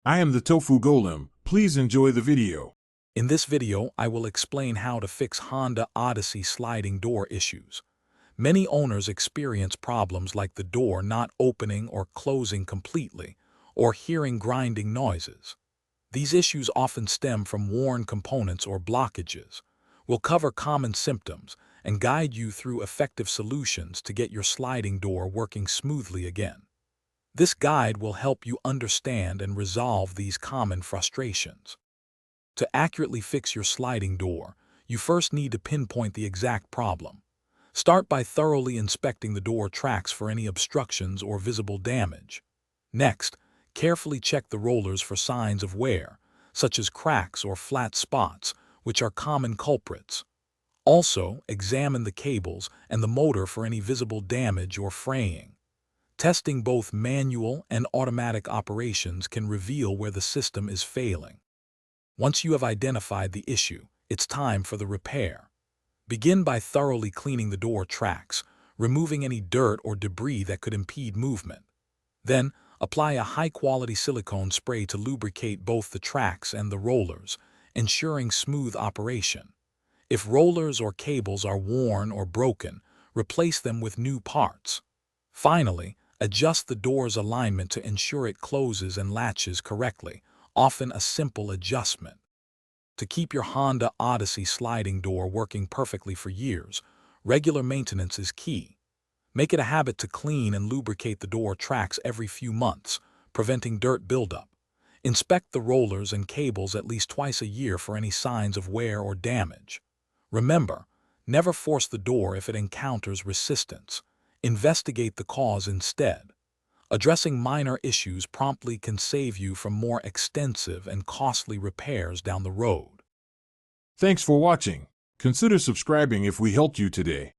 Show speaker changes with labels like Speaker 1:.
Speaker 1: I am the Tofu Golem. Please enjoy the video.
Speaker 2: In this video, I will explain how to fix Honda Odyssey sliding door issues. Many owners experience problems like the door not opening or closing completely, or hearing grinding noises. These issues often stem from worn components or blockages. We'll cover common symptoms and guide you through effective solutions to get your sliding door working smoothly again. This guide will help you understand and resolve these common frustrations. To accurately fix your sliding door, you first need to pinpoint the exact problem. Start by thoroughly inspecting the door tracks for any obstructions or visible damage. Next, carefully check the rollers for signs of wear, such as cracks or flat spots, which are common culprits. Also, examine the cables and the motor for any visible damage or fraying. Testing both manual and automatic operations can reveal where the system is failing. Once you have identified the issue, it's time for the repair. Begin by thoroughly cleaning the door tracks, removing any dirt or debris that could impede movement. Then, apply a high-quality silicone spray to lubricate both the tracks and the rollers, ensuring smooth operation. If rollers or cables are worn or broken, replace them with new parts. Finally, adjust the door's alignment to ensure it closes and latches correctly, often a simple adjustment. To keep your Honda Odyssey sliding door working perfectly for years, regular maintenance is key. Make it a habit to clean and lubricate the door tracks every few months, preventing dirt buildup. Inspect the rollers and cables at least twice a year for any signs of wear or damage. Remember, never force the door if it encounters resistance. Investigate the cause instead. Addressing minor issues promptly can save you from more extensive and costly repairs down the road.
Speaker 1: Thanks for watching. Consider subscribing if we helped you today.